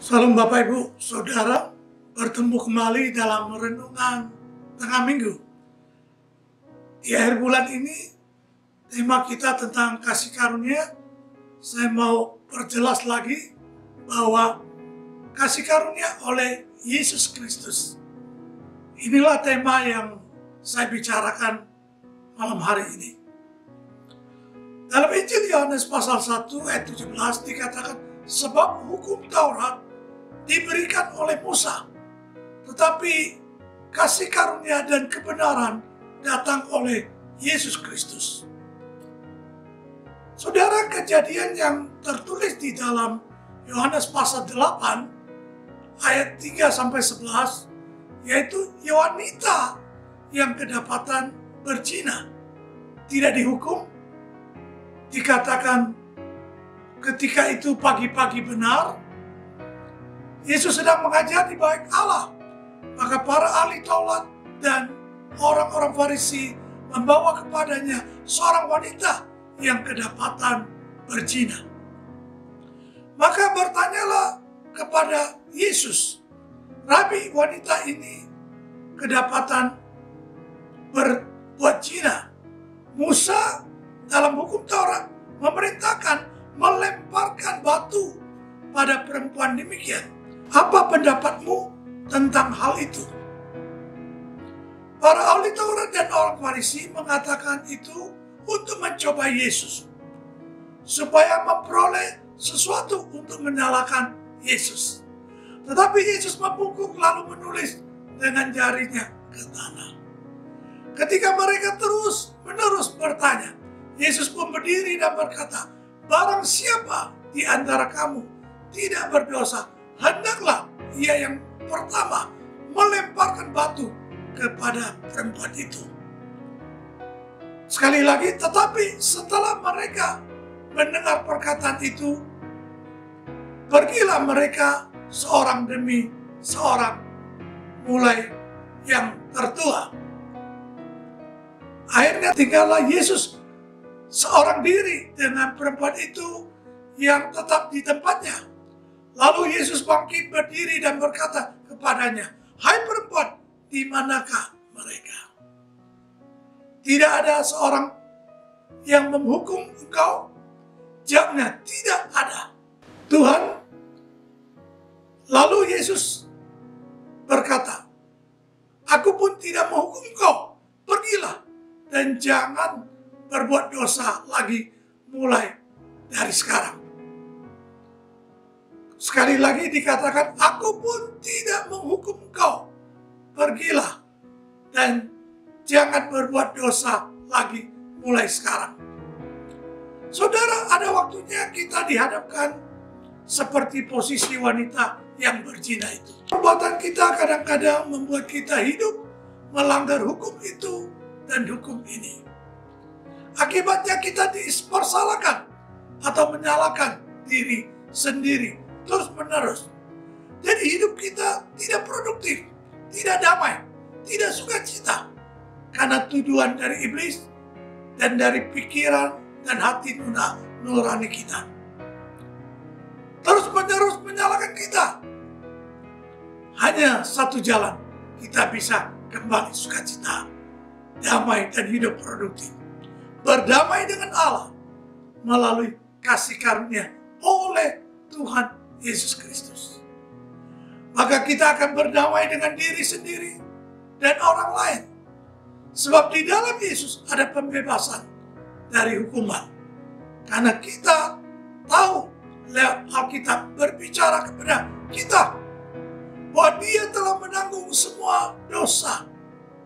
Salam Bapak Ibu, Saudara, bertemu kembali dalam renungan tengah minggu. Di akhir bulan ini, tema kita tentang kasih karunia. Saya mau perjelas lagi bahwa kasih karunia oleh Yesus Kristus. Inilah tema yang saya bicarakan malam hari ini. Dalam Injil Yohanes pasal 1 ayat 17 dikatakan, sebab hukum Taurat diberikan oleh Musa, tetapi kasih karunia dan kebenaran datang oleh Yesus Kristus. Saudara, kejadian yang tertulis di dalam Yohanes pasal 8 ayat 3-11 yaitu wanita yang kedapatan berzina tidak dihukum. Dikatakan ketika itu pagi-pagi benar Yesus sedang mengajar di bait Allah, maka para ahli Taurat dan orang-orang Farisi membawa kepadanya seorang wanita yang kedapatan berzina. Maka bertanyalah kepada Yesus, Rabi, wanita ini kedapatan berbuat zina. Musa dalam hukum Taurat memerintahkan melemparkan batu pada perempuan demikian. Apa pendapatmu tentang hal itu? Para ahli Taurat dan orang Farisi mengatakan itu untuk mencoba Yesus, supaya memperoleh sesuatu untuk menyalahkan Yesus. Tetapi Yesus membungkuk lalu menulis dengan jarinya ke tanah. Ketika mereka terus-menerus bertanya, Yesus pun berdiri dan berkata, barang siapa di antara kamu tidak berdosa, hendaklah ia yang pertama melemparkan batu kepada perempuan itu. Sekali lagi, tetapi setelah mereka mendengar perkataan itu, pergilah mereka seorang demi seorang, mulai yang tertua. Akhirnya tinggallah Yesus seorang diri dengan perempuan itu yang tetap di tempatnya. Lalu Yesus bangkit berdiri dan berkata kepadanya, hai perempuan, di manakah mereka? Tidak ada seorang yang menghukum engkau? Jawabnya, tidak ada, Tuhan. Lalu Yesus berkata, aku pun tidak menghukum engkau. Pergilah dan jangan berbuat dosa lagi mulai dari sekarang. Sekali lagi dikatakan, aku pun tidak menghukum engkau. Pergilah dan jangan berbuat dosa lagi mulai sekarang. Saudara, ada waktunya kita dihadapkan seperti posisi wanita yang berzina itu. Perbuatan kita kadang-kadang membuat kita hidup melanggar hukum itu dan hukum ini. Akibatnya kita dipersalahkan atau menyalahkan diri sendiri terus menerus. Jadi hidup kita tidak produktif, tidak damai, tidak sukacita karena tuduhan dari iblis dan dari pikiran dan hati nurani kita. Terus menerus menyalahkan kita. Hanya satu jalan kita bisa kembali sukacita, damai dan hidup produktif. Berdamai dengan Allah melalui kasih karunia oleh Tuhan Yesus Kristus. Maka kita akan berdamai dengan diri sendiri dan orang lain. Sebab di dalam Yesus ada pembebasan dari hukuman. Karena kita tahu lewat Alkitab berbicara kepada kita bahwa Dia telah menanggung semua dosa,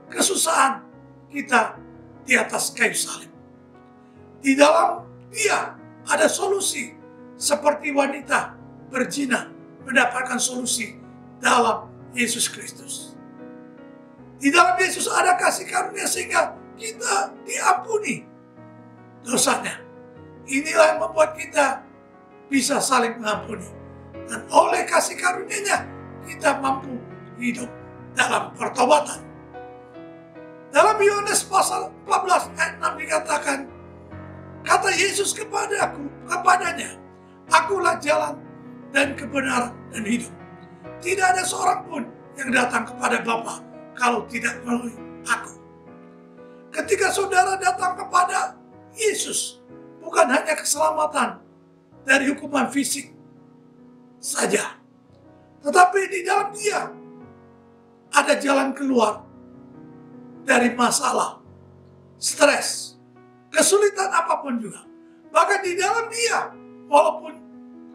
kesusahan kita di atas kayu salib. Di dalam Dia ada solusi seperti wanita berzina mendapatkan solusi dalam Yesus Kristus. Di dalam Yesus ada kasih karunia sehingga kita diampuni dosanya. Inilah yang membuat kita bisa saling mengampuni. Dan oleh kasih karunia-Nya kita mampu hidup dalam pertobatan. Dalam Yohanes pasal 14 ayat 6 dikatakan, kata Yesus kepadanya, akulah jalan dan kebenaran dan hidup. Tidak ada seorang pun yang datang kepada Bapa kalau tidak melalui aku. Ketika saudara datang kepada Yesus, bukan hanya keselamatan dari hukuman fisik saja, tetapi di dalam Dia ada jalan keluar dari masalah, stres, kesulitan apapun juga. Bahkan di dalam Dia, walaupun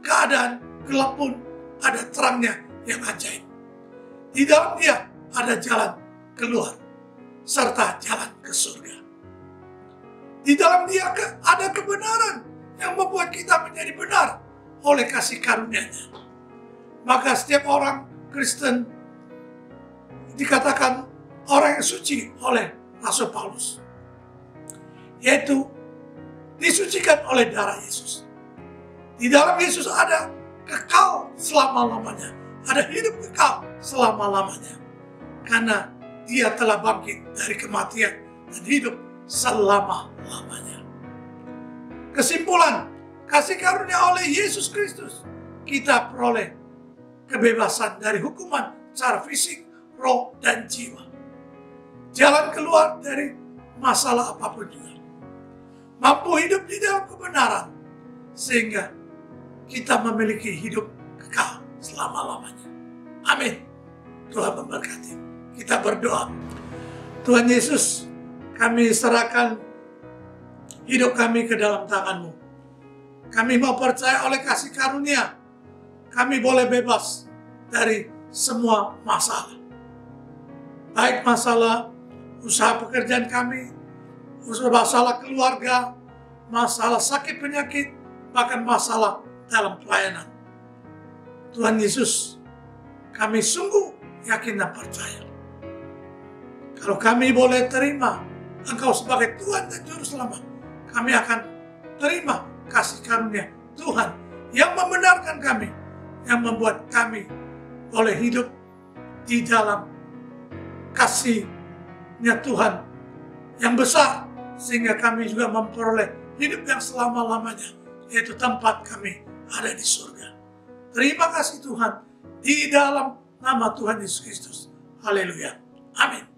keadaan gelap pun ada terangnya yang ajaib. Di dalam Dia ada jalan keluar serta jalan ke surga. Di dalam Dia ada kebenaran yang membuat kita menjadi benar oleh kasih karunia-Nya. Maka setiap orang Kristen dikatakan orang yang suci oleh Rasul Paulus, yaitu disucikan oleh darah Yesus. Di dalam Yesus ada kekal selama-lamanya, ada hidup kekal selama-lamanya, karena Dia telah bangkit dari kematian dan hidup selama-lamanya. Kesimpulan, kasih karunia oleh Yesus Kristus, kita peroleh kebebasan dari hukuman secara fisik, roh, dan jiwa. Jalan keluar dari masalah apapun juga. Mampu hidup di dalam kebenaran, sehingga kita memiliki hidup kekal selama-lamanya. Amin. Tuhan memberkati. Kita berdoa. Tuhan Yesus, kami serahkan hidup kami ke dalam tangan-Mu. Kami mau percaya oleh kasih karunia, kami boleh bebas dari semua masalah. Baik masalah usaha pekerjaan kami, masalah keluarga, masalah sakit penyakit, bahkan masalah dalam pelayanan. Tuhan Yesus, kami sungguh yakin dan percaya. Kalau kami boleh terima Engkau sebagai Tuhan dan Juru Selamat, kami akan terima kasih karunia Tuhan yang membenarkan kami, yang membuat kami boleh hidup di dalam kasih-Nya Tuhan yang besar, sehingga kami juga memperoleh hidup yang selama-lamanya, yaitu tempat kami ada di surga. Terima kasih Tuhan, di dalam nama Tuhan Yesus Kristus. Haleluya. Amin.